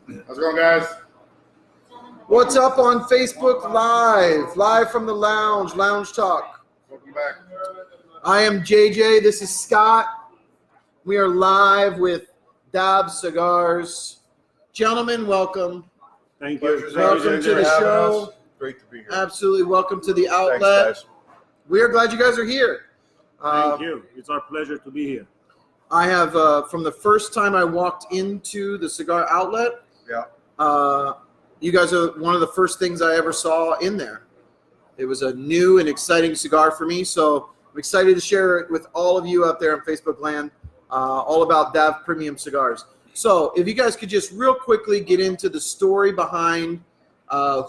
How's it going, guys? What's up on Facebook Live from the Lounge Talk. Welcome back. I am JJ. This is Scott. We are live with DAV Cigars. Gentlemen, welcome. Thank you. Welcome to the show. Great to be here. Absolutely. Welcome to the outlet. Thanks, guys. We are glad you guys are here. Thank you. It's our pleasure to be here. I have, from the first time I walked into the cigar outlet, you guys are one of the first things I ever saw in there. It was a new and exciting cigar for me, so I'm excited to share it with all of you out there on Facebook land, all about DAV Premium Cigars. So if you guys could just real quickly get into the story behind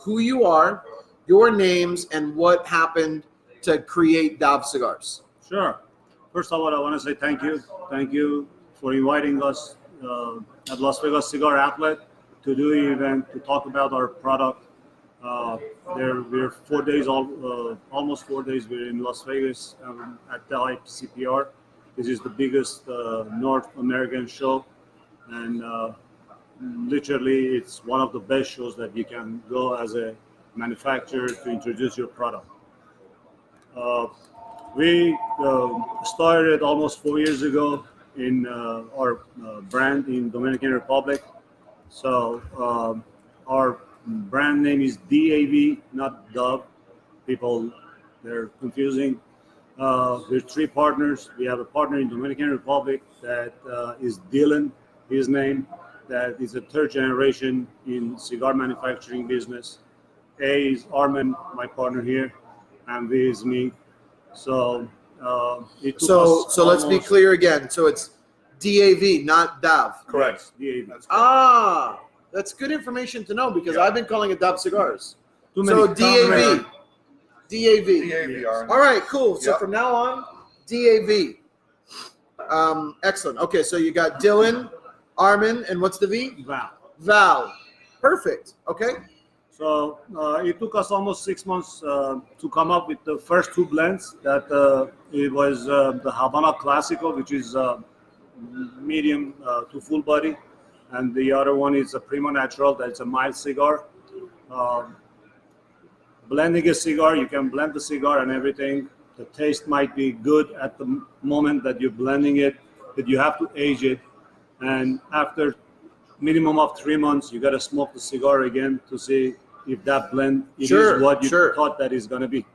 who you are, your names, and what happened to create DAV Cigars. Sure. First of all, I want to say thank you. Thank you for inviting us at Las Vegas Cigar Outlet to do the event, to talk about our product. We're 4 days, almost 4 days, we're in Las Vegas at the IPCPR. This is the biggest North American show, and literally it's one of the best shows that you can go as a manufacturer to introduce your product. We started almost 4 years ago in our brand in Dominican Republic. So our brand name is DAV, not DAV. People, they're confusing. We're three partners. We have a partner in Dominican Republic that is Dylan, his name, that is a third generation in cigar manufacturing business. A is Armin, my partner here, and B is me. So So let's be clear again. So it's DAV, not DAV. Correct. DAV. That's good information to know because I've been calling it DAV Cigars. So DAV. DAV. All right, cool. So from now on, DAV. Excellent. Okay, so you got Dylan, Armin, and what's the V? Val. Perfect. Okay. So it took us almost 6 months to come up with the first two blends. That it was the Habana Classico, which is medium to full body, and the other one is a Primo Natural. That's a mild cigar. Blending a cigar, you can blend the cigar and everything. The taste might be good at the moment that you're blending it, but you have to age it, and after minimum of 3 months, you got to smoke the cigar again to see if that blend is what you thought that is going to be.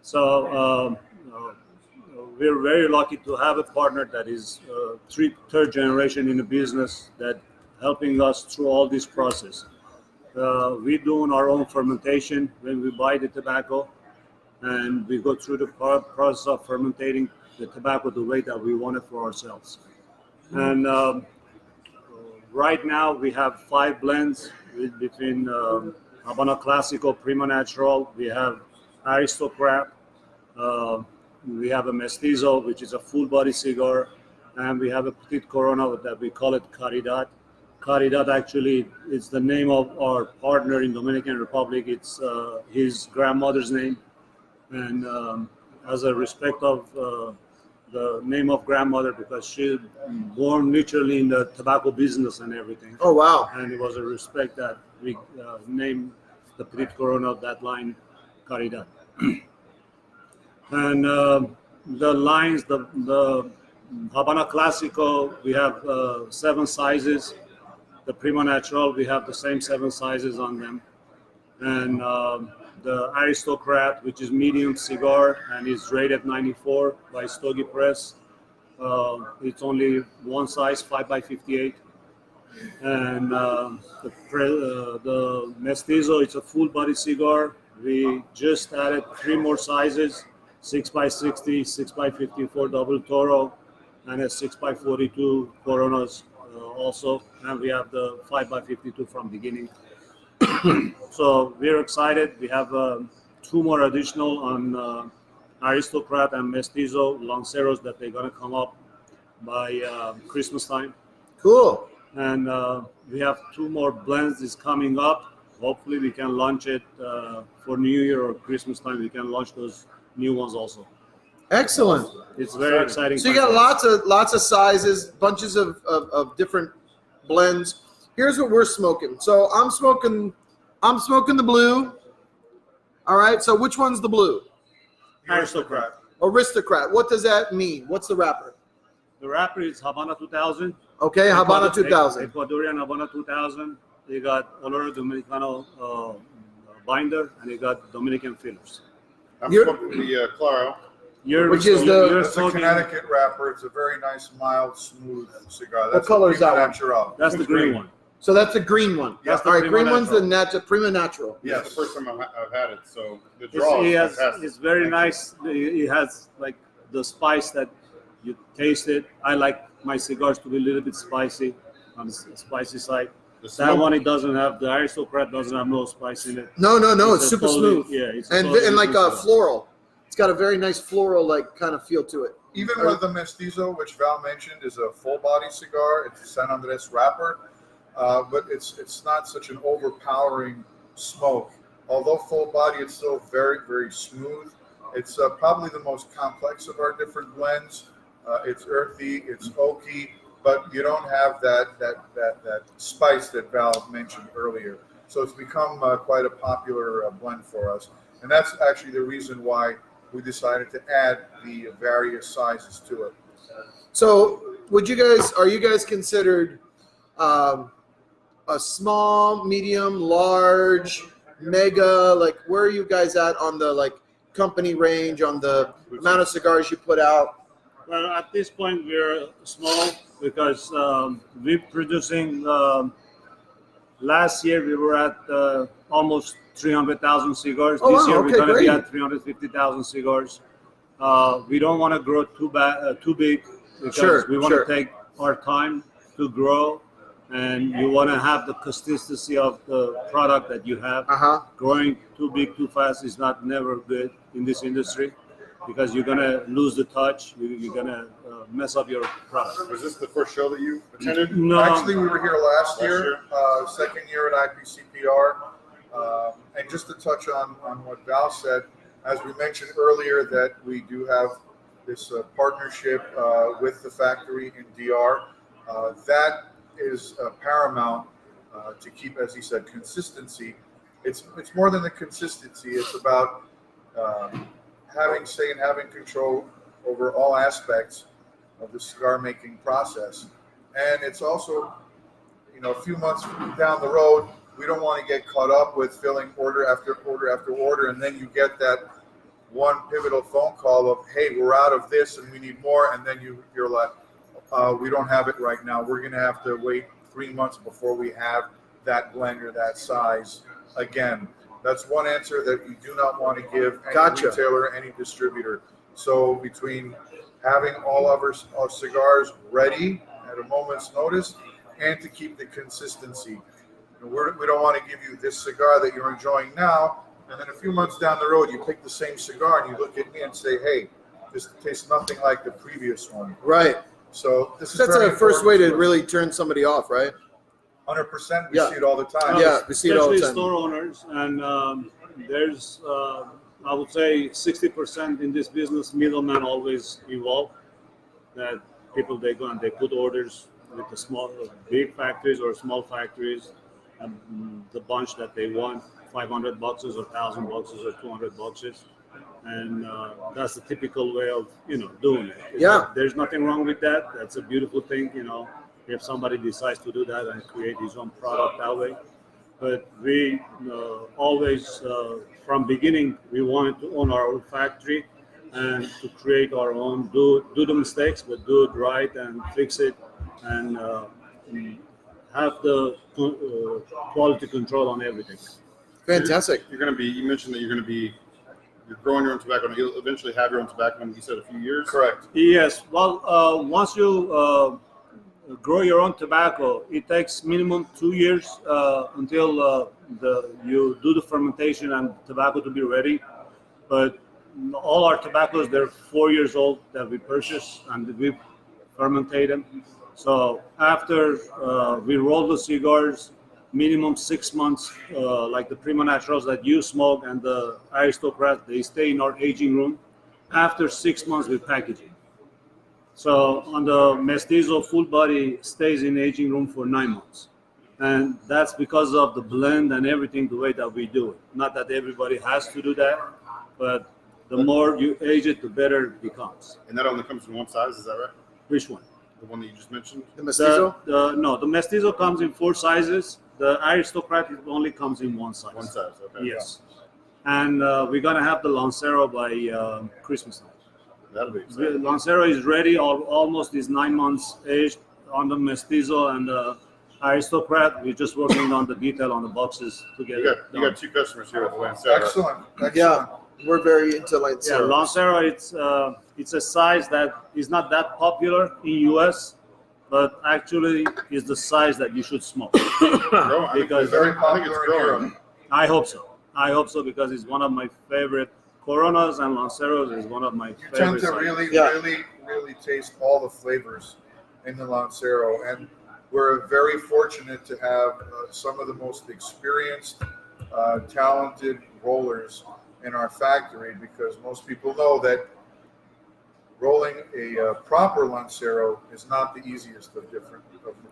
So we're very lucky to have a partner that is third generation in the business that helping us through all this process. We're doing our own fermentation when we buy the tobacco, and we go through the process of fermentating the tobacco the way that we want it for ourselves. And right now we have 5 blends between Habana Classico, Primo Natural. We have Aristocrat. We have a Mestizo, which is a full body cigar, and we have a Petit Corona that we call it Caridad. Caridad actually is the name of our partner in Dominican Republic. It's his grandmother's name, and as a respect of the name of grandmother, because she born literally in the tobacco business and everything. Oh, wow. And it was a respect that we named the Petit Corona of that line Caridad. And the lines, the Habana Classico, we have 7 sizes. The Primo Natural, we have the same 7 sizes on them. And the Aristocrat, which is medium cigar and is rated 94 by Stogie Press. It's only one size, 5x58. And the Mestizo, it's a full body cigar. We just added 3 more sizes, 6x60, 6x54 double Toro, and a 6x42 Coronas also. And we have the 5x52 from beginning. So we're excited. We have 2 more additional on Aristocrat and Mestizo Lanceros that they're going to come up by Christmas time. Cool. And we have 2 more blends is coming up. Hopefully we can launch it for New Year or Christmas time. We can launch those new ones also. Excellent. It's very exciting. So you got lots of sizes, bunches of different blends. here's what we're smoking. So I'm smoking the blue. All right. So which one's the blue? Aristocrat. Aristocrat. What does that mean? What's the wrapper? The wrapper is Habana 2000. Okay, Habana 2000. Ecuadorian Habana 2000. They got Lafleur Dominicana binder, and they got Dominican fillers. I'm smoking the Claro. Which is the It's a Connecticut wrapper. It's a very nice, mild, smooth cigar. What color is that one? Natural. That's the green one. So that's the green one. Yeah, All right, Prima green one's the Natural. Prima Natural. Yeah, Yes. it's the first time I've had it, so the draw is fantastic. It's very nice. It has like the spice that you taste it. I like my cigars to be a little bit spicy, on the spicy side. The That smoke- one, it doesn't have, the Aristocrat doesn't have no spice in it. No, it's a super totally- smooth. Yeah, it's And totally like a different. floral. It's got a very nice floral like kind of feel to it. Even with the Mestizo, which Val mentioned, is a full body cigar. It's a San Andres wrapper, but it's not such an overpowering smoke. Although full body, it's still very, very smooth. It's probably the most complex of our different blends. It's earthy, it's oaky, but you don't have that spice that Val mentioned earlier. So it's become quite a popular blend for us, and that's actually the reason why we decided to add the various sizes to it. So are you guys considered a small, medium, large, mega? Like where are you guys at on the like company range, on the amount of cigars you put out? Well, at this point, we're small because we're producing, last year we were at almost 300,000 cigars. Oh, This wow, year okay, we're going to be great. at 350,000 cigars. We don't want to grow too big because Sure, we want sure. to take our time to grow, and you want to have the consistency of the product that you have. Growing too big too fast is never good in this industry, because you're gonna lose the touch. You're gonna mess up your product. Was this the first show that you attended? No, Actually, we were here last year, second year at IPCPR. And just to touch on what Val said, as we mentioned earlier, that we do have this partnership with the factory in DR. That is paramount to keep, as he said, consistency. It's more than the consistency. It's about having say and having control over all aspects of the cigar making process. And it's also, a few months down the road, we don't want to get caught up with filling order after order after order, and then you get that one pivotal phone call of, hey, we're out of this and we need more, and then you're like, we don't have it right now. We're going to have to wait 3 months before we have that blend or that size again. That's one answer that we do not want to give any retailer, any distributor. So between having all of our cigars ready at a moment's notice and to keep the consistency. We don't want to give you this cigar that you're enjoying now, and then a few months down the road, you pick the same cigar and you look at me and say, hey, this tastes nothing like the previous one. Right. So this is That's very a first way to important really turn somebody off, right? 100%. We Yeah. see it all the time. Yeah, we see it all the especially time. store owners, and there's, I would say, 60% in this business. Middlemen always involved. That people, they go and they put orders with the big factories or small factories, and the bunch that they want, 500 boxes or 1,000 boxes or 200 boxes, and that's the typical way of doing it. Yeah. There's nothing wrong with that. That's a beautiful thing, if somebody decides to do that and create his own product that way. But we always, from beginning, we wanted to own our own factory and to create our own, do the mistakes, but do it right and fix it, and have the quality control on everything. Fantastic. You mentioned that you're growing your own tobacco, and you'll eventually have your own tobacco in, you said, a few years? Correct. Yes. Well, once you grow your own tobacco, it takes minimum 2 years until you do the fermentation and tobacco to be ready. But all our tobaccos, they're 4 years old that we purchase and we fermentate them. So after we roll the cigars, minimum 6 months, like the Prima Naturals that you smoke and the Aristocrat, they stay in our aging room. After 6 months, we package it. So on the Mestizo, full body stays in aging room for 9 months. And that's because of the blend and everything, the way that we do it. Not that everybody has to do that, but the more you age it, the better it becomes. And that only comes in one size, is that right? Which one? The one that you just mentioned? The mestizo? No, the mestizo comes in 4 sizes. The aristocrat only comes in 1 size. One size, okay. Yes. And we're going to have the Lancero by Christmas night. That'll be The exciting. Lancero is ready, almost is 9 months aged on the mestizo and the aristocrat. We're just working on the detail on the boxes to get You it got 2 customers here with Lancero. Excellent. Excellent. Yeah, we're very into Yeah, Lancero. Lancero, it's a size that is not that popular in US, but actually is the size that you should smoke. Growing. I think Because it's- Very I think it's popular in growing. Europe. I hope so. I hope so because it's one of my favorite. Coronas and Lanceros is one of my You favorite. tend to sizes. really, Yeah. really taste all the flavors in the Lancero, and we're very fortunate to have some of the most experienced, talented rollers in our factory, because most people know that rolling a proper Lancero is not the easiest of different.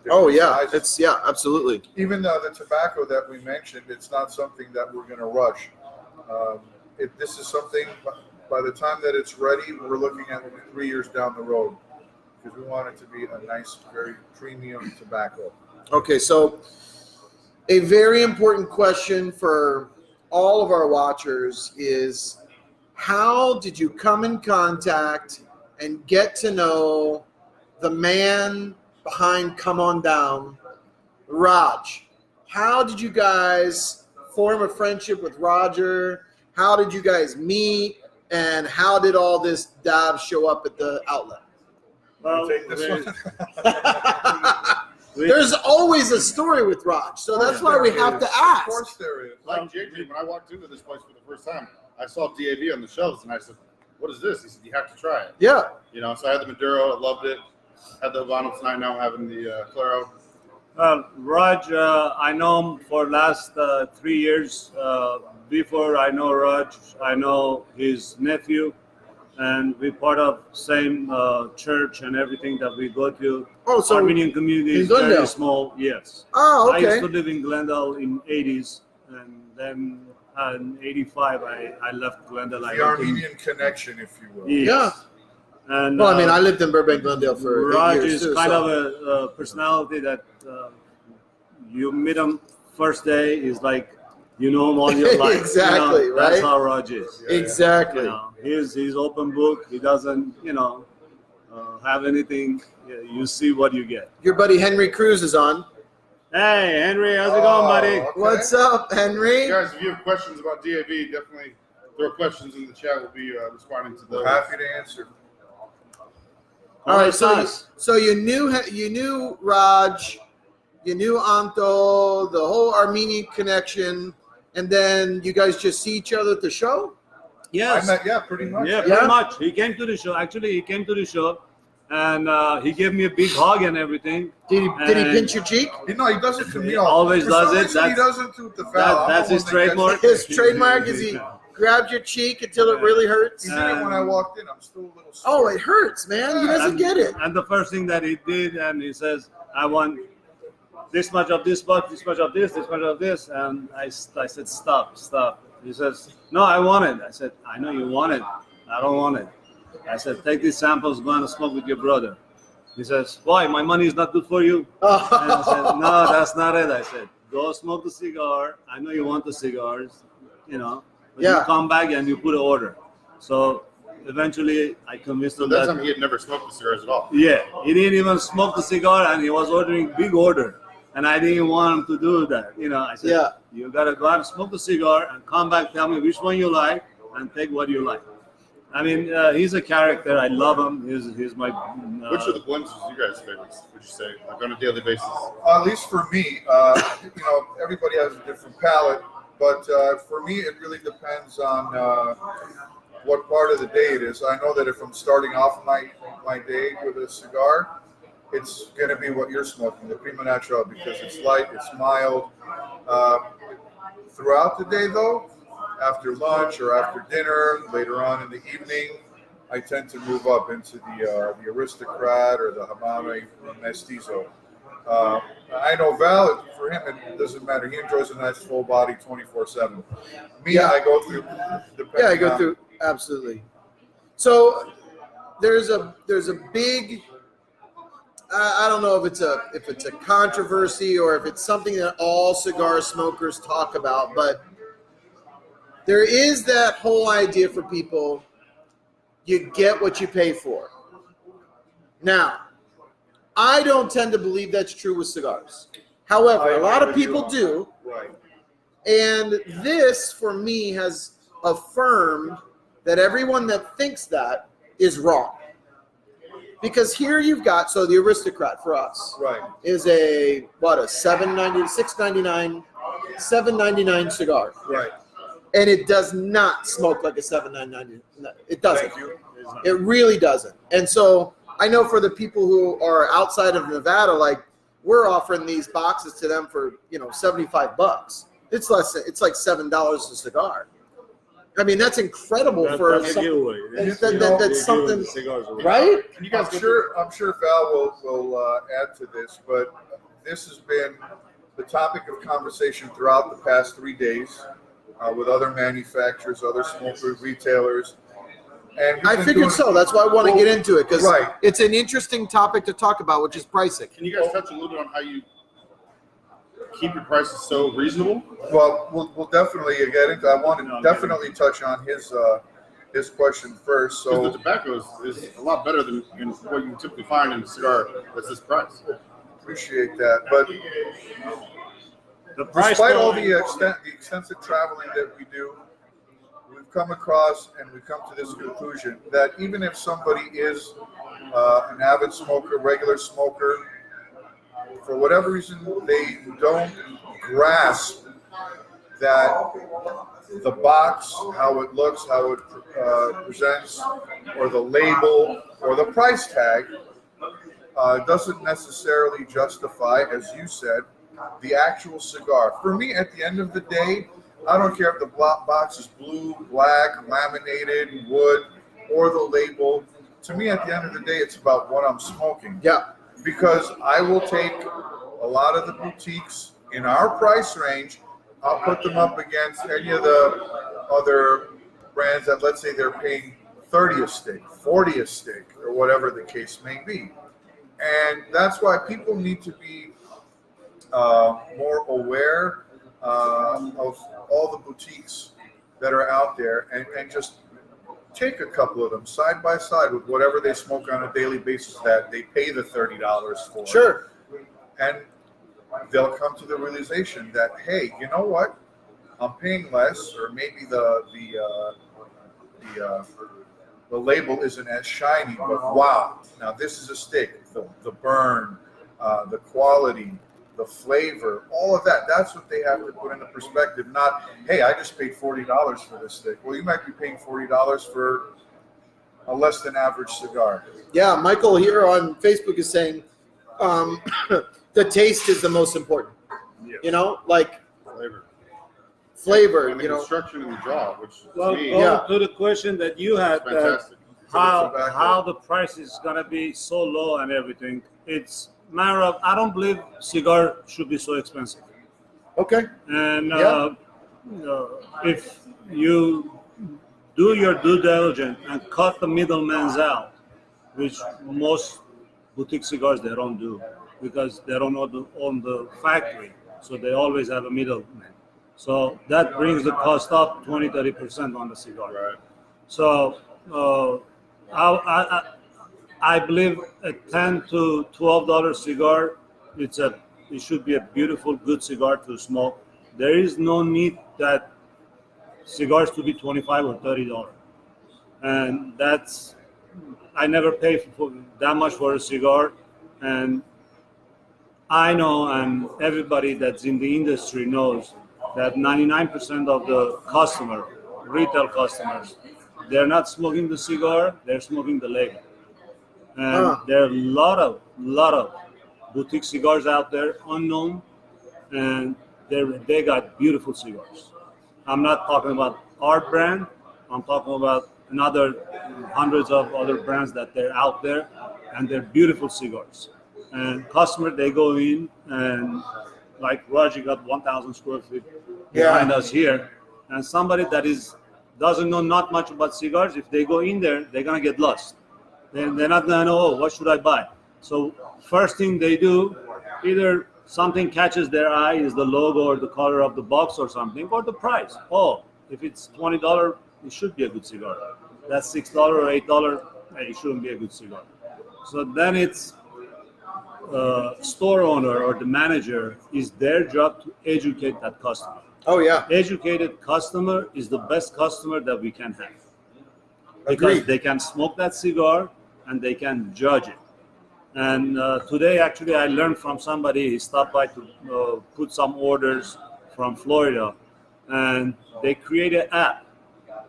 Oh yeah, sizes. absolutely. Even the tobacco that we mentioned, it's not something that we're going to rush. This is something, by the time that it's ready, we're looking at 3 years down the road, because we want it to be a nice, very premium tobacco. Okay, so a very important question for all of our watchers is, how did you come in contact and get to know the man behind Come On Down, Raj? How did you guys form a friendship with Roger? How did you guys meet? And how did all this DAV show up at the outlet? Well, Take this there's- one. There's always a story with Raj, so that's why we have to Of ask. course there is. Like JJ, when I walked into this place for the first time, I saw DAV on the shelves, and I said, "What is this?" He said, "You have to try it." Yeah. You know, so I had the Maduro, I loved it. Had the Habano tonight. Now I'm having the Claro. Raj, I know him for last 3 years. Before I know Raj, I know his nephew, and we're part of same church and everything that we go to. Oh, so Armenian community in is very Glendale? small. Yes. Oh, I used okay. to live in Glendale in 80s, and then in 85 I left Glendale. I The went to- Armenian connection, if you will. Yes. Yeah. And Well, I mean, I lived in Burbank, Glendale for 8 Raj years is too. kind so- of a personality that you meet him first day is like you know him all your life. Exactly, you know, That's right? how Raj is. Exactly. You know, he's open book. He doesn't have anything. You see what you get. Your buddy Henry Cruz is on. Hey Henry, how's it going, buddy? Okay. What's up, Henry? Guys, if you have questions about DAV, definitely throw questions in the chat. We'll be responding to those. We're happy to answer. All right, so Nice. you knew Raj, you knew Anto, the whole Armenian connection, and then you guys just see each other at the show. Yes. I met, yeah, pretty much. Yeah, Yeah? pretty much. He came to the show. Actually, he came to the show, and he gave me a big hug and everything. Did he And- pinch your cheek? You know, he does it to me He all. always For does some it. reason, he That's- doesn't do it the foul. I'm that's the his one that gets trademark. it. His trademark is he grabbed your cheek until it really hurts. He did it when I walked in. I'm still a little sore. Oh, it hurts, man. He doesn't get it. And the first thing that he did, and he says, "I want this much of this box, this much of this much of this," and I said, "Stop." He says, "No, I want it." I said, "I know you want it. I don't want it." I said, "Take these samples, go and smoke with your brother." He says, "Why? My money is not good for you." And I said, "No, that's not it." I said, "Go smoke the cigar. I know you want the cigars, but Yeah. you come back and you put an order." So eventually, I convinced So him that that. time he had never smoked the cigars at all. Yeah, he didn't even smoke the cigar, and he was ordering big order, and I didn't want him to do that. I said, Yeah. "You gotta go out and smoke the cigar, and come back, tell me which one you like, and take what you like." I mean, he's a character. I love him. He's my. Which of the blends is you guys' favorites, would you say, like on a daily basis? At least for me, everybody has a different palate, but for me, it really depends on what part of the day it is. I know that if I'm starting off my day with a cigar, it's going to be what you're smoking, the Prima Natural, because it's light, it's mild. Throughout the day, though, after lunch or after dinner, later on in the evening, I tend to move up into the Aristocrat or the Habano Mestizo. I know Val, for him, it doesn't matter. He enjoys a nice full body 24/7. Me, Yeah. I go through. Yeah, I go through absolutely. So there's a big. I don't know if it's a controversy or if it's something that all cigar smokers talk about, but there is that whole idea for people: you get what you pay for. Now, I don't tend to believe that's true with cigars. However, a lot of people do. Right. And this, for me, has affirmed that everyone that thinks that is wrong. Because here you've got, so the Aristocrat for us Right. is a $7.99 cigar. Right. And it does not smoke like a $7.99. It doesn't. Thank you. It really doesn't. And so I know for the people who are outside of Nevada, like we're offering these boxes to them for, $75. It's less. It's like $7 a cigar. I mean, that's incredible for That's a something. giveaway. That's something, Cigars away. right? Can you guys I'm sure Val will add to this, but this has been the topic of conversation throughout the past 3 days with other manufacturers, other smokers, retailers. And I figured so. That's why I want to get into it because Right. it's an interesting topic to talk about, which is pricing. Can you guys touch a little bit on how you keep your prices so reasonable? Well, we'll definitely get into. I want to definitely touch on his question first. Because the So tobacco is a lot better than what you typically find in a cigar that's this price. appreciate that. But The price despite all point- the extensive traveling that we do, we've come across and we've come to this conclusion that even if somebody is an avid smoker, regular smoker, for whatever reason they don't grasp that the box, how it looks, how it presents, or the label, or the price tag doesn't necessarily justify, as you said, the actual cigar. For me, at the end of the day, I don't care if the box is blue, black, laminated, wood, or the label. To me, at the end of the day, it's about what I'm smoking. Yeah. Because I will take a lot of the boutiques in our price range, I'll put them up against any of the other brands that, let's say, they're paying 30 a stick, 40 a stick, or whatever the case may be. And that's why people need to be more aware of all the boutiques that are out there and just take a couple of them side by side with whatever they smoke on a daily basis that they pay the $30 for. Sure. And they'll come to the realization that, hey, you know what? I'm paying less, or maybe the label isn't as shiny, but wow, now this is a stick. The burn, the quality, the flavor, all of that. That's what they have to put into perspective. Not, hey, I just paid $40 for this stick. Well, you might be paying $40 for a less than average cigar. Yeah. Michael here on Facebook is saying the taste is the most important. Yeah. Like Flavor. flavor. And the construction and the draw, which Well, to me go Yeah. to the question that you had, is fantastic. how the price is gonna be so low and everything. It's matter of, I don't believe cigar should be so expensive. Okay. And Yeah. if you do your due diligence and cut the middleman's out, which most boutique cigars they don't do because they don't own the factory, so they always have a middleman. So that brings the cost up 20-30% on the cigar. Right. So I believe a $10 to $12 cigar, it should be a beautiful, good cigar to smoke. There is no need that cigars to be $25 or $30, and that's, I never pay for that much for a cigar, and I know, and everybody that's in the industry knows that 99% of the retail customers, they're not smoking the cigar, they're smoking the label. And there are a lot of boutique cigars out there, unknown, and they got beautiful cigars. I'm not talking about our brand. I'm talking about another hundreds of other brands that they're out there, and they're beautiful cigars. And customer, they go in and like Roger got 1,000 square feet behind us here, and somebody that doesn't know not much about cigars, if they go in there, they're gonna get lost. They're not gonna know, oh, what should I buy? So first thing they do, either something catches their eye, is the logo or the color of the box or something, or the price. Oh, if it's $20, it should be a good cigar. That's $6 or $8, it shouldn't be a good cigar. So then it's store owner or the manager, is their job to educate that customer. Oh yeah. Educated customer is the best customer that we can have, because Agreed. they can smoke that cigar and they can judge it. And today, actually, I learned from somebody. He stopped by to put some orders from Florida, and they created an app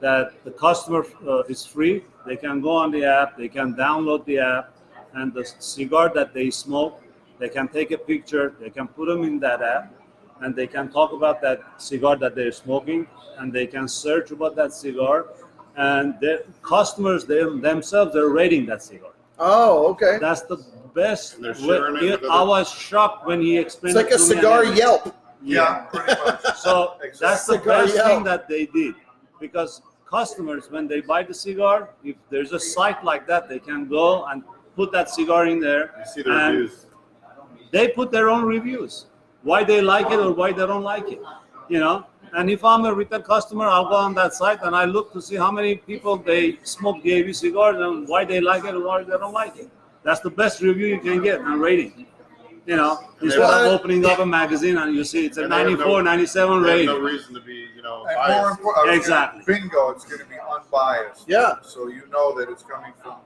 that the customer is free. They can go on the app, they can download the app, and the cigar that they smoke, they can take a picture, they can put them in that app, and they can talk about that cigar that they're smoking, and they can search about that cigar, and the customers themselves are rating that cigar. Oh, okay. That's the best. And they're sharing it with I was shocked when he explained It's like it a to me. cigar Yelp. Yeah, pretty much. So that's the Cigar best Yelp. thing that they did, because customers, when they buy the cigar, if there's a site like that, they can go and put that cigar in there. You see the and reviews. they put their own reviews, why they like it or why they don't like it, you know. And if I'm a retail customer, I'll go on that site and I look to see how many people they smoke DAV cigars and why they like it or why they don't like it. That's the best review you can get and rating, you know. Instead of opening up a magazine and you see it's a And they have 94, 97 They have rating. no reason to be, And more biased. important, Exactly. bingo, it's going to be unbiased. Yeah. So you know that it's coming from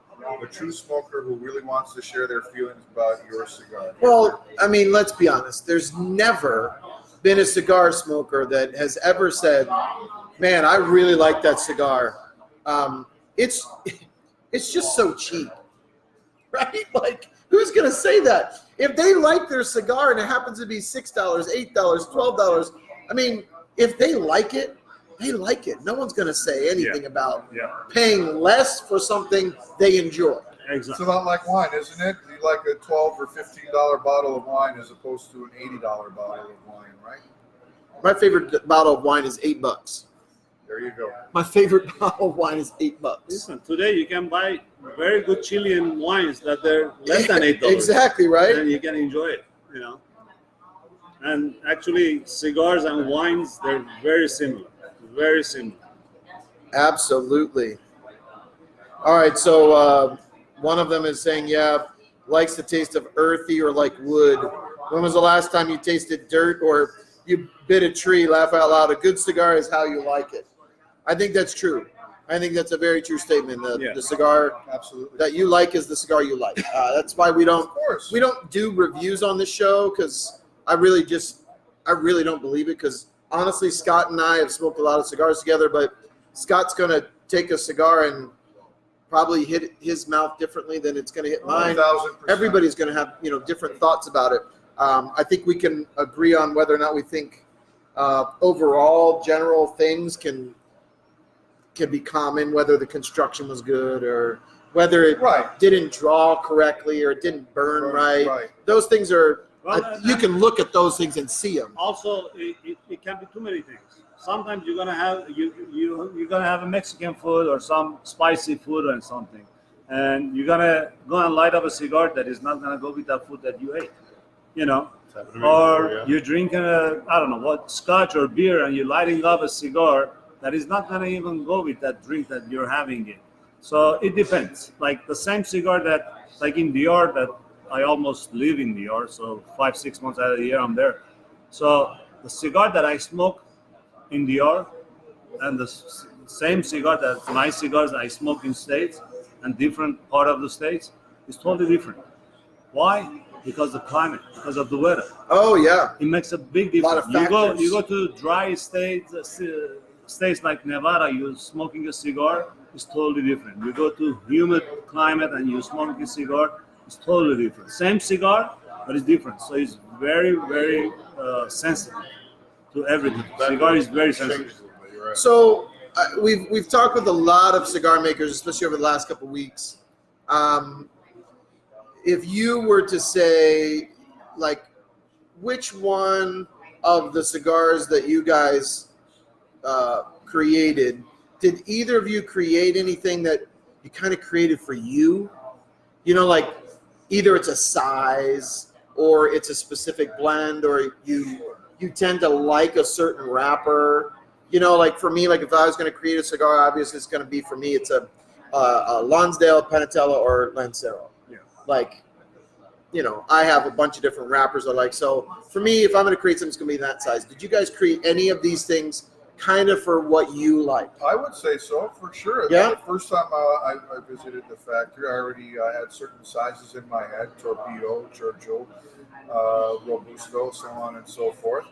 a true smoker who really wants to share their feelings about your cigar. Well, I mean, let's be honest. There's never been a cigar smoker that has ever said, "Man, I really like that cigar." It's just so cheap, right? Like, who's gonna say that? If they like their cigar and it happens to be $6, $8, $12, I mean, if they like it, they like it. No one's gonna say anything about paying less for something they enjoy. It's Exactly. a lot like wine, isn't it? You like a $12 or $15 bottle of wine as opposed to an $80 bottle of wine, right? My favorite bottle of wine is $8. There you go. My favorite bottle of wine is $8. Listen, today you can buy very good Chilean wines that they're less than $8. Exactly, right? And you can enjoy it, you know. And actually, cigars and wines, they're very similar. Very similar. Absolutely. All right, so one of them is saying, yeah, likes the taste of earthy or like wood. When was the last time you tasted dirt or you bit a tree? Laugh out loud. A good cigar is how you like it. I think that's true. I think that's a very true statement. The cigar Absolutely. that you like is the cigar you like. That's why we Of course. don't do reviews on the show, because I really don't believe it, because honestly, Scott and I have smoked a lot of cigars together, but Scott's going to take a cigar and probably hit his mouth differently than it's going to hit mine. 1,000%. Everybody's going to have, different thoughts about it. I think we can agree on whether or not we think overall general things can be common, whether the construction was good or whether it Right. didn't draw correctly or it didn't burn right. Right. Those things are, Well, you can look at those things and see them. Also, it can be too many things. Sometimes you're gonna have you're gonna have a Mexican food or some spicy food or something, and you're gonna go and light up a cigar that is not gonna go with that food that you ate, you know. It's happened to me Or before, yeah. you're drinking I don't know what, scotch or beer, and you're lighting up a cigar that is not gonna even go with that drink that you're having it. So it depends. Like the same cigar that, like in Dior, that I almost live in Dior, so 5-6 months out of the year I'm there. So the cigar that I smoke in Dior and the same cigar that my cigars I smoke in States and different part of the States is totally different. Why? Because the climate, because of the weather. Oh, yeah. It makes a big A lot difference. of You go factors. to dry states, states like Nevada, you're smoking a cigar, it's totally different. You go to humid climate and you smoke a cigar, it's totally different. Same cigar, but it's different. So it's very, very sensitive to everything. Cigar is very sensitive. Changes a little bit, you're right. So we've talked with a lot of cigar makers, especially over the last couple of weeks. if you were to say, like, which one of the cigars that you guys created, did either of you create anything that you kind of created for you? You know, like either it's a size or it's a specific blend, or you tend to like a certain wrapper. You know, like for me, like if I was going to create a cigar, obviously it's going to be, for me, it's a Lonsdale, Panatella, or Lancero. Yeah. Like, you know, I have a bunch of different wrappers I like. So for me, if I'm going to create something, it's going to be that size. Did you guys create any of these things kind of for what you like? I would say so, for sure. Yeah. The first time I visited the factory, I already had certain sizes in my head: Torpedo, Churchill, Robusto, so on and so forth.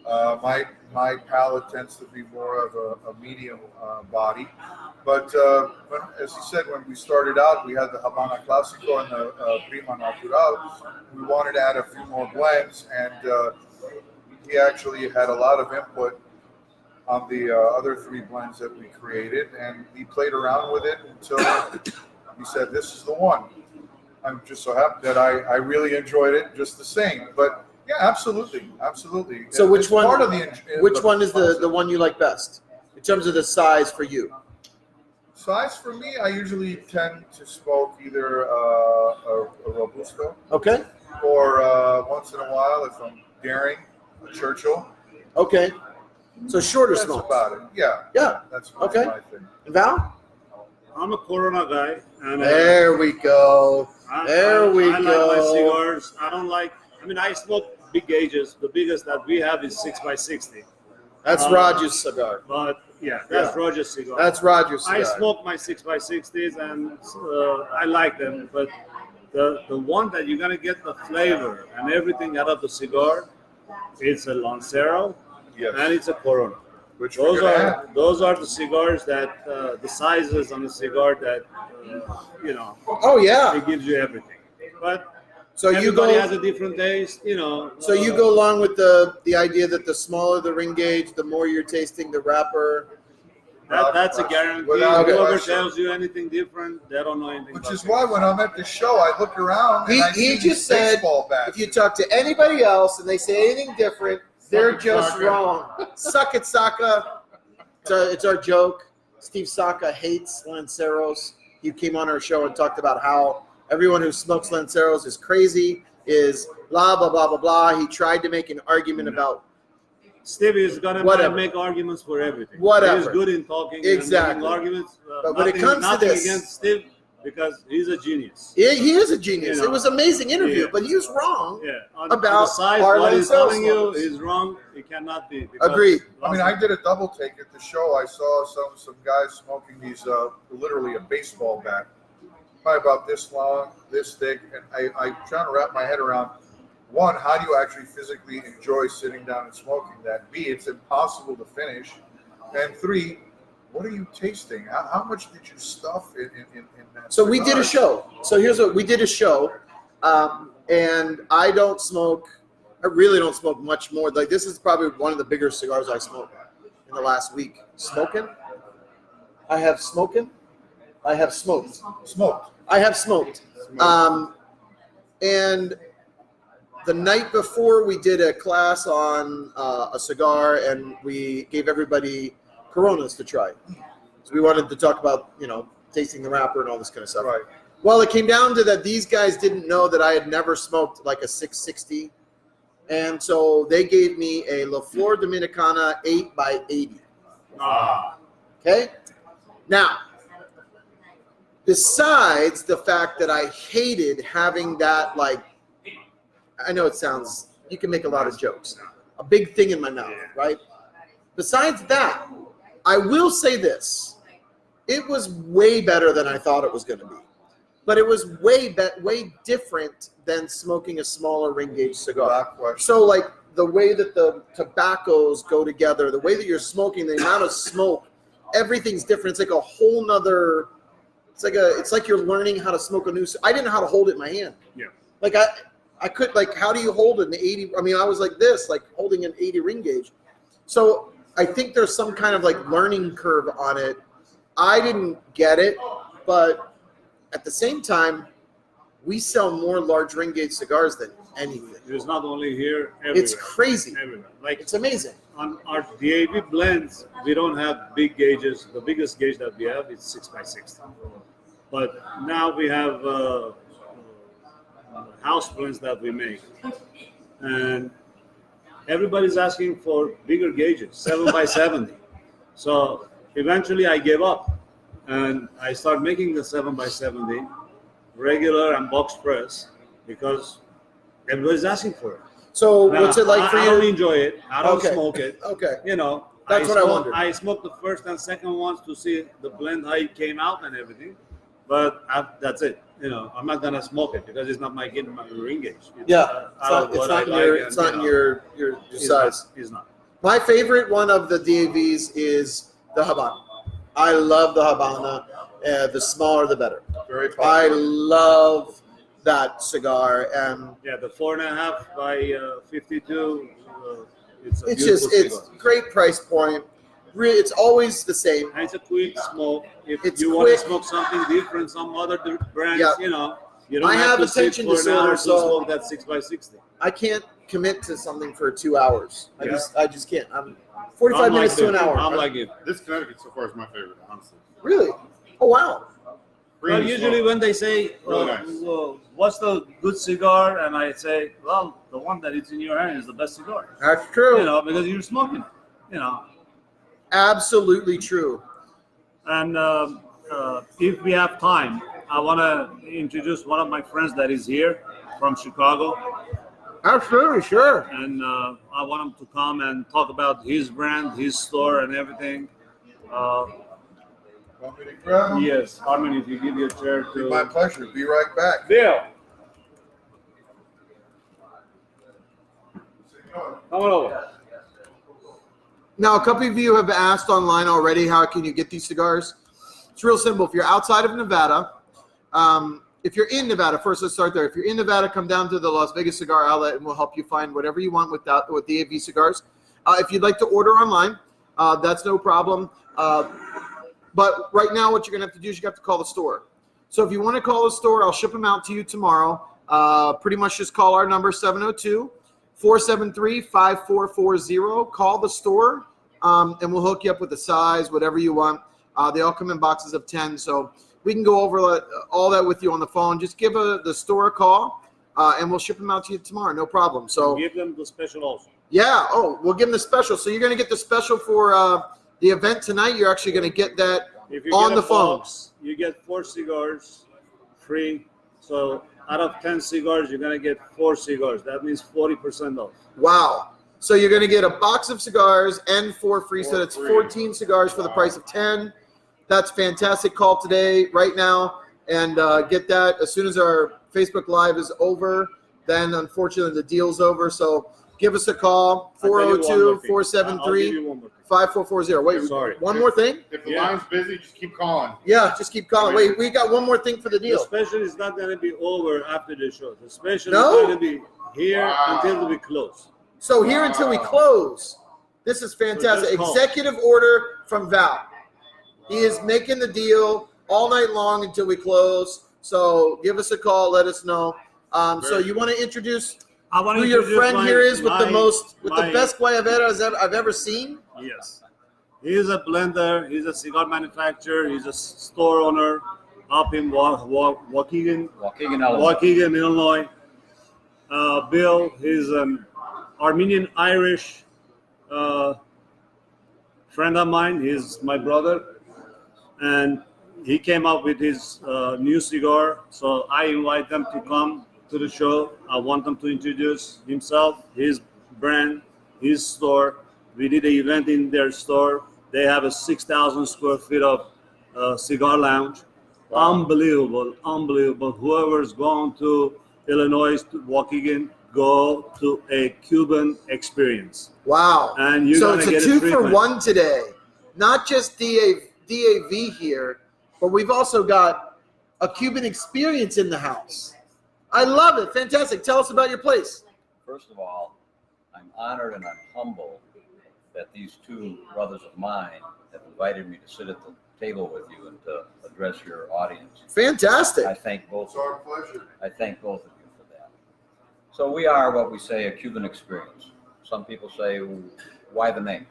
My palate tends to be more of a medium body. But as you said, when we started out, we had the Habana Clásico and the Prima Natural. We wanted to add a few more blends, and he actually had a lot of input on the other three blends that we created, and he played around with it until he said, "This is the one." I'm just so happy that I really enjoyed it just the same. But yeah, absolutely. So which It's one? part of Which one is the one you like best in terms of the size for you? size for me? I usually tend to smoke either a Robusto, Okay. or once in a while, if I'm daring, a Churchill. Okay. So shorter That's smokes. about it. Yeah. Yeah. That's Okay. my thing. Val? I'm a Corona guy, and There we go. I There we like my go. cigars. I smoke big gauges. The biggest that we have is 6x60. That's Roger's cigar. But yeah, that's Yeah. Roger's cigar. That's Roger's cigar. I smoke my 6x60s, and I like them. But the one that you're gonna get the flavor and everything out of the cigar, it's a Lancero, Yes. and it's a Corona. Which we're gonna add. Those are the cigars that the sizes on the cigar that Oh yeah. it gives you everything. But So you everybody go. has a different taste, So you go along with the idea that the smaller the ring gauge, the more you're tasting the wrapper. That's a guarantee. Without Whoever question. tells you anything different, they don't know anything. Which about is it. why when I'm at the show, I look around and I He see just these said baseball bats. if you talk to anybody else and they say anything different, they're just Sokka. wrong. Suck it, Sokka. It's our joke. Steve Sokka hates Lanceros. He came on our show and talked about how everyone who smokes Lanceros is crazy, is blah, blah, blah, blah, blah. He tried to make an argument about Stevie is gonna Whatever. make arguments for everything. Whatever. He's good in talking Exactly. and making arguments. But when it comes to nothing this- against Steve, because he's a genius. he is a genius. You know. It was an amazing interview, Yeah. but he was wrong. Yeah. On About the size, our what he's Lancero telling you smokers. is wrong. It cannot be. because Agreed. I mean, I did a double take at the show. I saw some guys smoking these, literally a baseball bat, probably about this long, this thick, and I'm trying to wrap my head around, one, how do you actually physically enjoy sitting down and smoking that? B, it's impossible to finish, and three, what are you tasting? How much did you stuff in that? So we did a cigar? show. So here's what we did: a show, and I don't smoke. I really don't smoke much more. Like this is probably one of the bigger cigars I smoked in the last week. Smoking. I have smoking. I have smoked. Smoked. I have smoked. And the night before, we did a class on a cigar, and we gave everybody Coronas to try. So we wanted to talk about, tasting the wrapper and all this kind of stuff. Right. Well, it came down to that these guys didn't know that I had never smoked like a 660. And so they gave me a Lafleur Dominicana 8x80. Okay? Now, besides the fact that I hated having that, I know it sounds, you can make a lot of jokes, a big thing in my mouth, right? Besides that, I will say this. It was way better than I thought it was going to be. But it was way different than smoking a smaller ring gauge cigar. Without question. So the way that the tobaccos go together, the way that you're smoking, the amount of smoke, everything's different. It's like a whole nother, it's like you're learning how to smoke a new, I didn't know how to hold it in my hand. Yeah. I could, how do you hold an 80? I mean, I was like this, holding an 80 ring gauge. So I think there's some kind of learning curve on it. I didn't get it, but at the same time, we sell more large ring gauge cigars than anything. It's not only here, everywhere. It's crazy. Everywhere. Like It's amazing. on our DAV blends, we don't have big gauges. The biggest gauge that we have is 6x60. But now we have house blends that we make, and everybody's asking for bigger gauges, 7x70. So eventually I gave up, and I started making the 7x70 regular and box press because everybody's asking for it. So Now, what's it like for I you? don't enjoy it. I don't Okay. smoke it. Okay. You know, That's what I wondered. I smoked the first and second ones to see the blend how it came out and everything, but that's it. You know, I'm not gonna smoke it because it's not my ring gauge. Yeah, out of it's what not, I in like your, and, it's not you in know, your it's size. not- It's not. My favorite one of the DAVs is the Habana. I love the Habana. The smaller, the better. Very I popular. love that cigar, and Yeah, the 4.5 by 52. It's a it's beautiful just it's cigar. great price point. Really, it's always the same. And it's a quick smoke. If It's you want quick. to smoke something different, some other brands, Yeah. you know, you don't I have to sit attention for an disorder, hour to so- smoke that 6x60. I can't commit to something for 2 hours. I Yeah. just can't. I'm 45 I'm minutes like to an it. hour. I'm like it. This Connecticut so far is my favorite, honestly. Really? Oh wow. Green Well, is usually smoke. when they say, Really nice. well, what's the good cigar? And I say, well, the one that is in your hand is the best cigar. That's true. You know, because you're smoking, you know. Absolutely true. And if we have time, I want to introduce one of my friends that is here from Chicago. Absolutely, sure. And I want him to come and talk about his brand, his store, and everything. Want me to grab 'em? Yes, Armin, if you give your chair Be my to pleasure. Be right back. Bill. Come on over. Now, a couple of you have asked online already, how can you get these cigars? It's real simple. If you're outside of Nevada, if you're in Nevada, first let's start there. If you're in Nevada, come down to the Las Vegas Cigar Outlet and we'll help you find whatever you want with DAV Cigars. If you'd like to order online, that's no problem. But right now what you're going to have to do is you have to call the store. So if you want to call the store, I'll ship them out to you tomorrow. Pretty much just call our number, 702-473-5440. Call the store, and we'll hook you up with the size, whatever you want. They all come in boxes of 10, so we can go over all that with you on the phone. Just give the store a call, and we'll ship them out to you tomorrow. No problem. So Give them the special also. yeah. Oh, we'll give them the special. So you're going to get the special for the event tonight. You're actually going to get that If you on get the a phone. box, you get 4 cigars free. So out of 10 cigars, you're going to get 4 cigars. That means 40% off. Wow. So you're going to get a box of cigars and 4 free. So that's 14 cigars for the price of 10. That's fantastic. Call today, right now, and get that. As soon as our Facebook Live is over, then unfortunately the deal's over. So give us a call, I'll tell you one more thing. I'll give 402-473-5440. you one more thing. Wait, Sorry. one more thing? If the Yeah. line's busy, just keep calling. Yeah, just keep calling. Wait, we got one more thing for the The deal. special is not going to be over after the show. The special No? is going to be here Wow. until we close. So here until we close. This is fantastic. just call. Executive order from Val. He is making the deal all night long until we close. So give us a call. Let us know. So you want to introduce I want who to your introduce friend my- here is with the my- the best guayabera I've ever seen? Yes. He's a blender. He's a cigar manufacturer. He's a store owner up in Waukegan, Illinois. Bill, he's an Armenian-Irish friend of mine. He's my brother. And he came up with his new cigar. So I invite them to come to the show. I want them to introduce himself, his brand, his store. We did an event in their store. They have a 6,000 square feet of cigar lounge. Wow. Unbelievable. Whoever's gone to Illinois, to Waukegan, go to a Cuban Experience. Wow. And you're so gonna it's a get a 2 for treatment. 1 today. Not just DAV here, but we've also got a Cuban Experience in the house. I love it. Fantastic. Tell us about your place. First of all, I'm honored and I'm humbled that these two brothers of mine have invited me to sit at the table with you and to address your audience. Fantastic. I thank both. It's our pleasure. I thank both of you for that. So we are what we say a Cuban Experience. Some people say, why the name?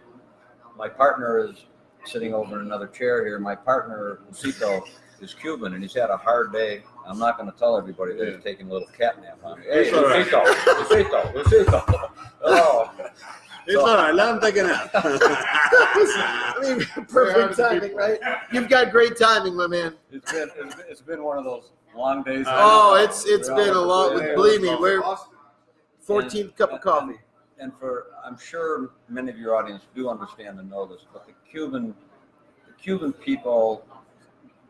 My partner is sitting over in another chair here. My partner, Lucito, is Cuban, and he's had a hard day. I'm not going to tell everybody that he's taking a little catnap on me. Hey, Lucito. Oh. It's all right. Let him take a nap. I mean, perfect timing, right? You've got great timing, my man. It's been one of those long days. Oh, it's been a long. Believe me, we're 14th cup of coffee. And I'm sure many of your audience do understand and know this, but the Cuban people,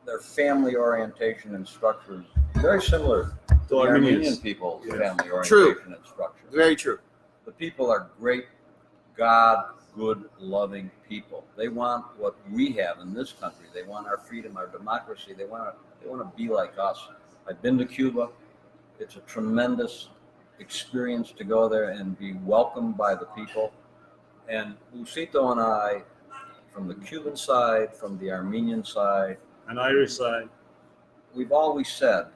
their family orientation and structure is very similar to the Armenian people's family orientation and structure. Very true. The people are great, God, good, loving people. They want what we have in this country. They want our freedom, our democracy. They want to be like us. I've been to Cuba. It's a tremendous experience to go there and be welcomed by the people. And Lucito and I, from the Cuban side, from the Armenian side, and Irish side, we've always said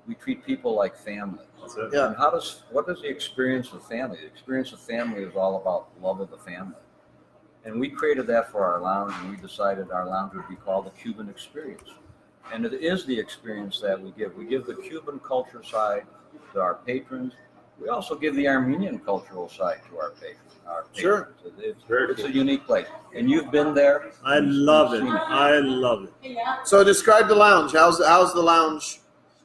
we treat people like family. That's it. Yeah. And what is the experience of family? The experience of family is all about love of the family. And we created that for our lounge, and we decided our lounge would be called the Cuban Experience. And it is the experience that we give. We give the Cuban culture side to our patrons. We also give the Armenian cultural side to our patrons. Sure. It's a unique place. And you've been there. I love it. You've seen I love it. So describe the lounge. How's the lounge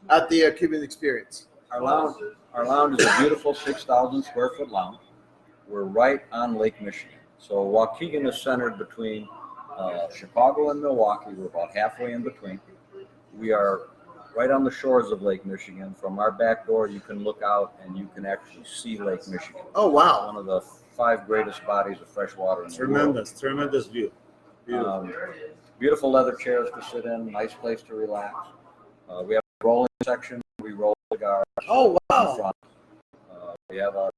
at the Cuban Experience? Our lounge is a beautiful 6,000 square foot lounge. We're right on Lake Michigan. So Waukegan is centered between Chicago and Milwaukee. We're about halfway in between. We are right on the shores of Lake Michigan. From our back door, you can look out and you can actually see Lake Michigan. Oh, wow. One of the 5 greatest bodies of fresh water in the world. Tremendous view. Beautiful. Beautiful leather chairs to sit in, nice place to relax. We have a rolling section. We roll cigars. Oh, In wow. front. We have our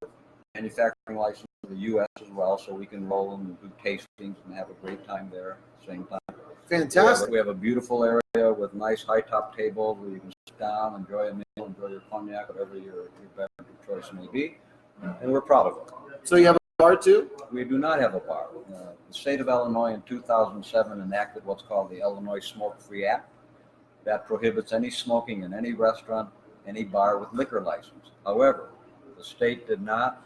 manufacturing license in the U.S. as well, so we can roll and do tastings and have a great time there at the same time. Fantastic. We have a beautiful area with nice high-top tables where you can sit down, enjoy a meal, enjoy your cognac, whatever your beverage of choice may be, and we're proud of it. So you have a bar too? We do not have a bar. The state of Illinois in 2007 enacted what's called the Illinois Smoke-Free Act. That prohibits any smoking in any restaurant, any bar with liquor license. However, the state did not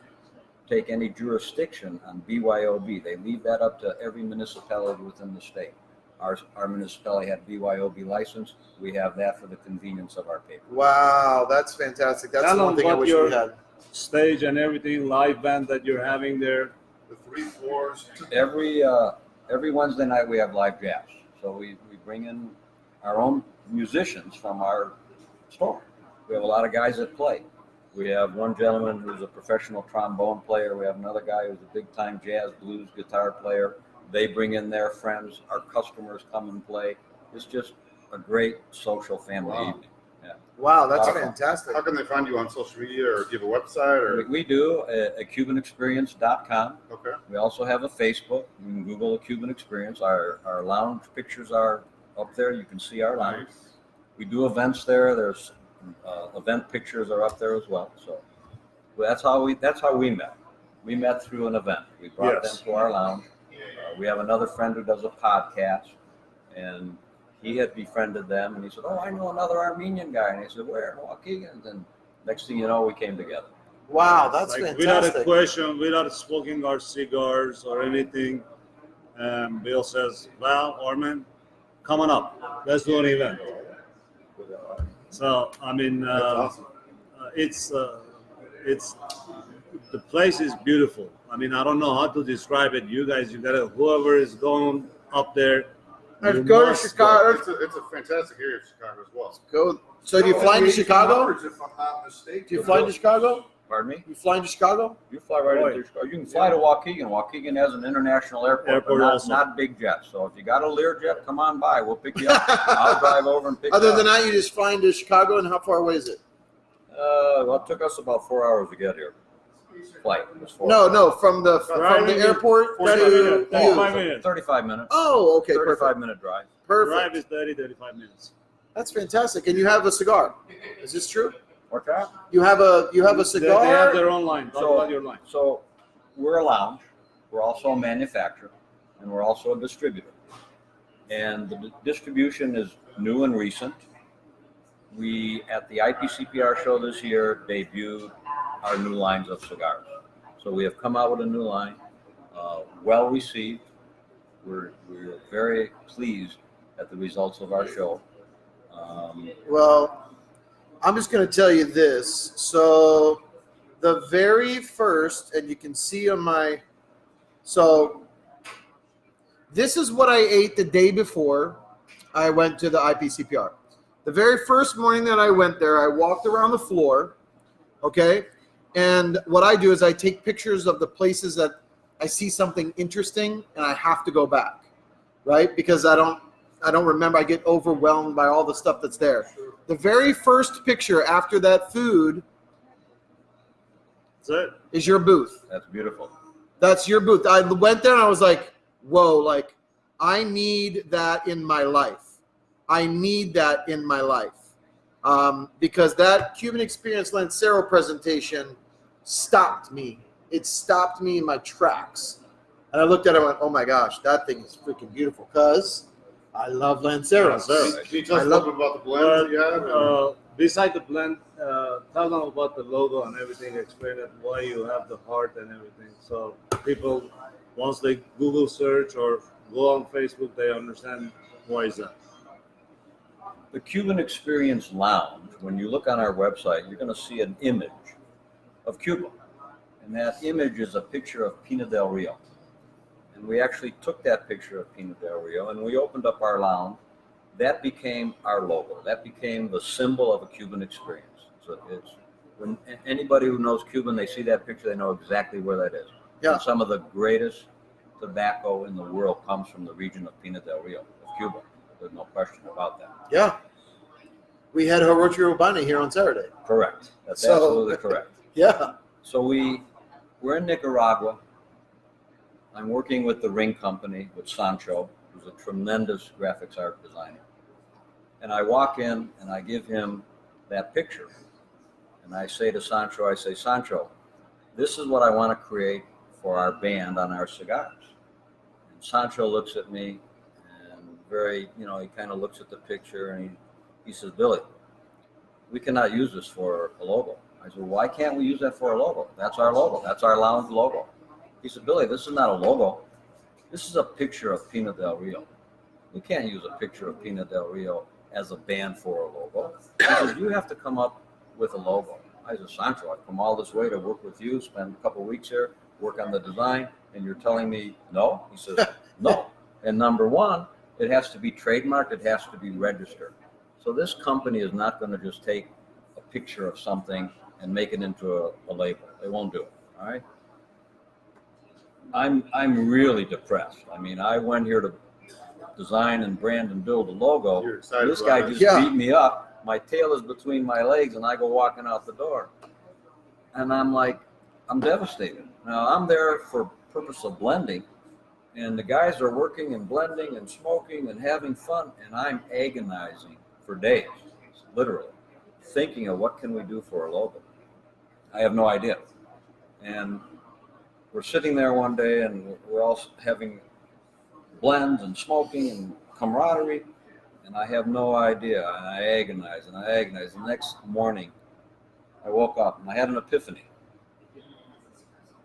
take any jurisdiction on BYOB. They leave that up to every municipality within the state. Our municipality had BYOB license. We have that for the convenience of our paper. Wow, that's fantastic. That's the one thing I wish we had. Stage and everything, live band that you're having there. The 3 floors. Every Wednesday night we have live jazz. So we bring in our own musicians from our store. We have a lot of guys that play. We have one gentleman who's a professional trombone player. We have another guy who's a big-time jazz blues guitar player. They bring in their friends. Our customers come and play. It's just a great social family evening. Yeah. Wow, that's Awesome. fantastic. How can they find you on social media, or do you have a website? Or We do at CubanExperience.com. okay, We also have a Facebook. You can Google a Cuban Experience. Our lounge pictures are up there. You can see our lounge. nice. We do events there. There's event pictures are up there as well. So that's how we met. We met through an event. We brought them to our lounge. We have another friend who does a podcast, and he had befriended them, and he said, "Oh, I know another Armenian guy." And he said, "Where?" Waukegan. And next thing you know, we came together. Wow, that's Without a fantastic. question, without smoking our cigars or anything, Bill says, "Well, Orman, come on up. Let's do an event." So I mean, That's awesome. it's the place is beautiful. I mean, I don't know how to describe it. You guys, you gotta, whoever is going up there. Let's you go to must Chicago. It's a fantastic area of Chicago as well. Go. So do you fly into Chicago? If I'm not mistaken. Do you fly into Chicago? Pardon me? You fly into Chicago? You fly right Boy. into Chicago. You can fly to Waukegan. Waukegan has an international airport, Airport but also. not big jets. So if you got a Learjet, come on by. We'll pick you up. I'll drive over and pick Other you up. than that, you just fly into Chicago, and how far away is it? Well, it took us about 4 hours to get here. Flight was 4 No, hours. no, from the Right, airport to 45 minutes. you. 45 minutes. 35 minutes. Oh, okay, 35 perfect. minute drive. Perfect. Drive is 30, 35 minutes. That's fantastic. And you have a cigar. Is this true? What's that? You have a They cigar. have their own line. Talk So- about your line. So we're a lounge, we're also a manufacturer, and we're also a distributor. And the distribution is new and recent. We, at the IPCPR show this year, debuted our new lines of cigars. So we have come out with a new line, well received. We're very pleased at the results of our show. Well, I'm just going to tell you this. So the very first, and you can see on my, so this is what I ate the day before I went to the IPCPR. The very first morning that I went there, I walked around the floor, okay? And what I do is I take pictures of the places that I see something interesting and I have to go back, right? Because I don't remember, I get overwhelmed by all the stuff that's there. The very first picture after that food That's it. is your booth. That's beautiful. That's your booth. I went there and I was like, whoa, like I need that in my life. I need that in my life. Because that Cuban Experience Lancero presentation stopped me. It stopped me in my tracks. And I looked at it and went, oh my gosh, that thing is freaking beautiful because I love Lanceros. Can you tell us I a love- little bit about the blend that you have? And- Beside the blend, tell them about the logo and everything. Explain it, why you have the heart and everything. So people, once they Google search or go on Facebook, they understand why is that. The Cuban Experience Lounge, when you look on our website, you're going to see an image of Cuba. And that image is a picture of Pina del Rio. And we actually took that picture of Pina del Rio and we opened up our lounge. That became our logo. That became the symbol of a Cuban experience. So it's when anybody who knows Cuban, they see that picture, they know exactly where that is. Yeah. And some of the greatest tobacco in the world comes from the region of Pina del Rio, of Cuba. There's no question about that. Yeah. We had Hirochi Urbana here on Saturday. Correct. That's So- absolutely correct. Yeah. So we're in Nicaragua. I'm working with the Ring Company, with Sancho, who's a tremendous graphics art designer. And I walk in and I give him that picture. And I say to Sancho, Sancho, this is what I want to create for our band on our cigars. And Sancho looks at me and he kind of looks at the picture and he says, Billy, we cannot use this for a logo. I said, why can't we use that for a logo? That's our logo. That's our lounge logo. He said, Billy, this is not a logo. This is a picture of Pina del Rio. We can't use a picture of Pina del Rio as a band for a logo. He says, you have to come up with a logo. I said, Sancho, I've come all this way to work with you, spend a couple of weeks here, work on the design, and you're telling me no? He says, no. And number one, it has to be trademarked. It has to be registered. So this company is not going to just take a picture of something and make it into a label. They won't do it. All right. I'm really depressed. I mean, I went here to design and brand and build a logo. You're excited This about guy it. just Yeah. beat me up. My tail is between my legs, and I go walking out the door. And I'm like, I'm devastated. Now I'm there for purpose of blending, and the guys are working and blending and smoking and having fun, and I'm agonizing for days, literally, thinking of what can we do for a logo. I have no idea. And we're sitting there one day and we're all having blends and smoking and camaraderie, and I have no idea. And I agonize and I agonize. The next morning, I woke up and I had an epiphany.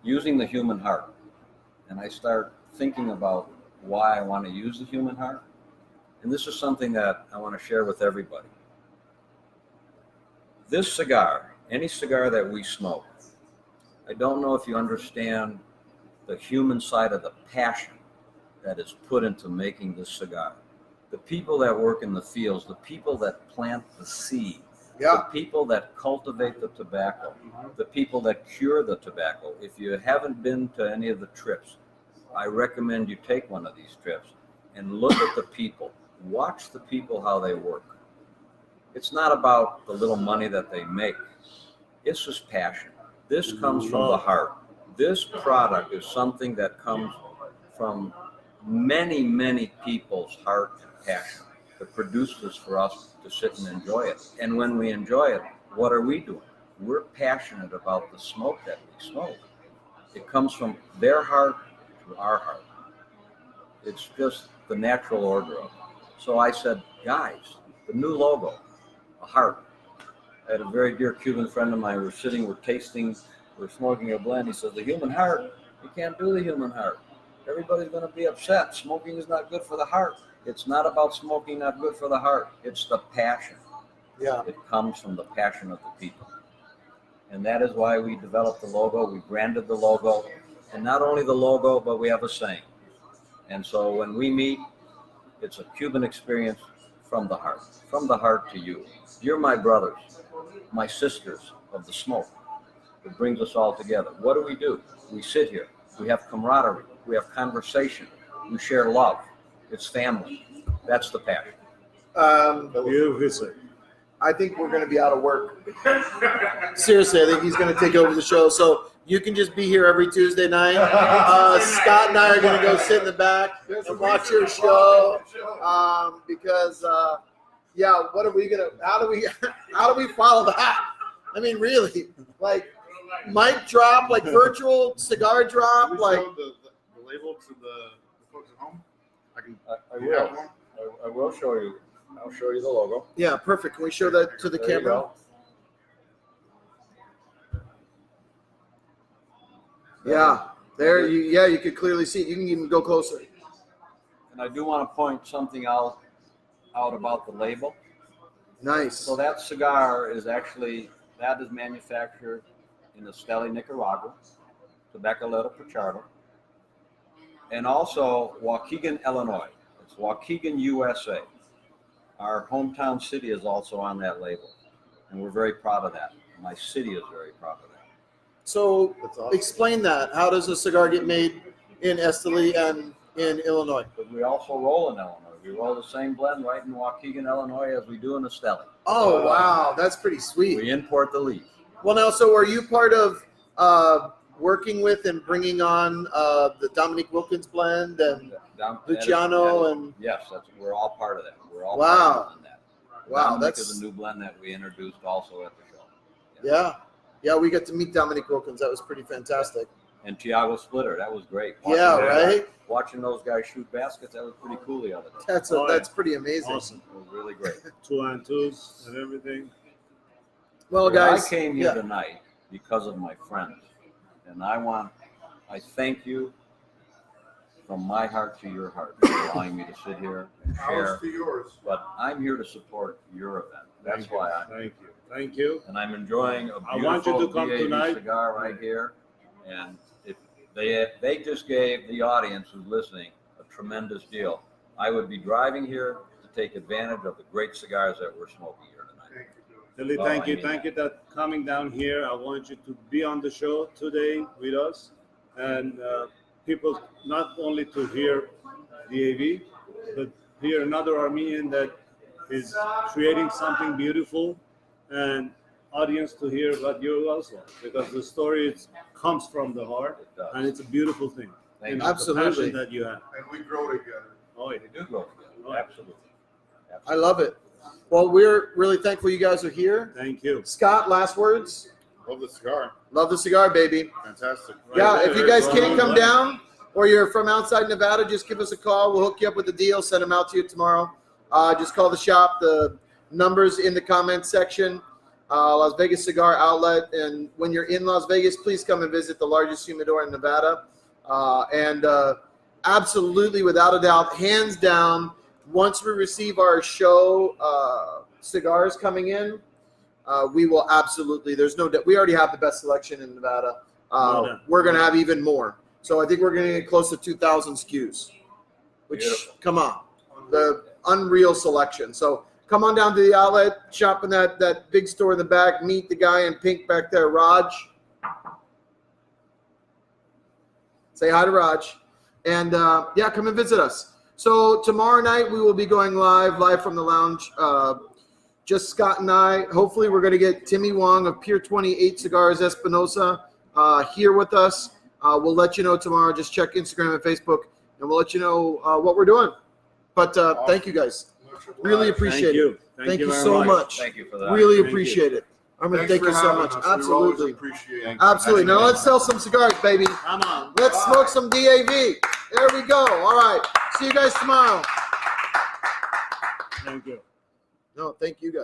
Using the human heart. And I start thinking about why I want to use the human heart. And this is something that I want to share with everybody. This cigar, any cigar that we smoke, I don't know if you understand the human side of the passion that is put into making this cigar. The people that work in the fields, the people that plant the seed, the people that cultivate the tobacco, the people that cure the tobacco. If you haven't been to any of the trips, I recommend you take one of these trips and look at the people. Watch the people, how they work. It's not about the little money that they make. It's just passion. This comes from the heart. This product is something that comes from many, many people's heart and passion to produce this for us to sit and enjoy it. And when we enjoy it, what are we doing? We're passionate about the smoke that we smoke. It comes from their heart to our heart. It's just the natural order of it. So I said, guys, the new logo, a heart. I had a very dear Cuban friend of mine. We're sitting, we're tasting, we're smoking a blend. He says, the human heart, you can't do the human heart. Everybody's going to be upset. Smoking is not good for the heart. It's not about smoking not good for the heart. It's the passion. Yeah. It comes from the passion of the people. And that is why we developed the logo. We branded the logo. And not only the logo, but we have a saying. And so when we meet, it's a Cuban experience from the heart to you. You're my brothers, my sisters of the smoke. It brings us all together. What do? We sit here. We have camaraderie. We have conversation. We share love. It's family. That's the passion. I think we're going to be out of work. Seriously, I think he's going to take over the show. So you can just be here every Tuesday night. Scott and I are going to go sit in the back and watch your show. Because, what are we going to? How do we follow that? I mean, really, like mic drop, like virtual cigar drop, Can we like. show the label to the folks at home? I will show you. I'll show you the logo. Yeah, perfect. Can we show that to the There you camera? go. Yeah, there. You could clearly see it. You can even go closer. And I do want to point something out about the label. Nice. So that cigar is manufactured in Esteli, Nicaragua, Tabacalera Pichardo, and also Waukegan, Illinois. It's Waukegan, USA. Our hometown city is also on that label, and we're very proud of that. My city is very proud of that. So That's awesome. explain that. How does a cigar get made in Esteli and in Illinois? But we also roll in Illinois. We roll the same blend right in Waukegan, Illinois, as we do in Esteli. Oh, wow. That's pretty sweet. We import the leaf. Well, now, so are you part of working with and bringing on the Dominique Wilkins blend and Luciano and yes, we're all part of that. We're all Wow. part of that. wow, Dominic that's is a new blend that we introduced also at the show. yeah. We got to meet Dominique Wilkins. That was pretty fantastic. And Tiago Splitter, that was great. Yeah, right. Watching those guys shoot baskets, that was pretty cool the other day. That's pretty amazing. Awesome. It was really great. 2-on-2s and everything. Well, guys, I came here tonight because of my friends, and I thank you from my heart to your heart for allowing me to sit here and share. Ours to yours. But I'm here to support your event. That's why I'm here. Thank you. And I'm enjoying a I want you beautiful to come DAV tonight. cigar right here. And if they just gave the audience who's listening a tremendous deal. I would be driving here to take advantage of the great cigars that we're smoking here tonight. Billy, Oh, thank I you. mean Thank you that coming down here. I want you to be on the show today with us. And people not only to hear DAV, but hear another Armenian that is creating something beautiful, and audience to hear about you also, because the story comes from the heart, It does. and it's a beautiful thing. Thank you. The Absolutely. passion that you have. And we grow together. Oh, yeah. We do go together. Absolutely. I love it. Well, we're really thankful you guys are here. Thank you. Scott, last words. Love the cigar. Love the cigar, baby. Fantastic. Yeah, Right if you there. guys can't come down or you're from outside Nevada, just give us a call. We'll hook you up with the deal, send them out to you tomorrow. Just call the shop. The number's in the comments section. Las Vegas Cigar Outlet. And when you're in Las Vegas, please come and visit the largest humidor in Nevada. And absolutely, without a doubt, hands down, once we receive our show cigars coming in, we will absolutely, there's no doubt, we already have the best selection in Nevada. No doubt. We're going to have even more. So I think we're going to get close to 2,000 SKUs, which, Beautiful. come on, the unreal selection. So come on down to the outlet, shop in that big store in the back, meet the guy in pink back there, Raj. Say hi to Raj. And yeah, come and visit us. So tomorrow night we will be going live from the lounge. Just Scott and I. Hopefully we're going to get Timmy Wong of Pier 28 Cigars Espinosa here with us. We'll let you know tomorrow. Just check Instagram and Facebook, and we'll let you know what we're doing. But thank you guys. Really appreciate it. Thank you very so much. Thank you for that. Really Thank appreciate it. Thanks Thank for you so having much. us. We always Absolutely. appreciate it. Absolutely. Now let's sell some cigars, baby. Come on. Let's smoke some DAV. There we go. All right. See you guys tomorrow. Thank you. No, thank you guys.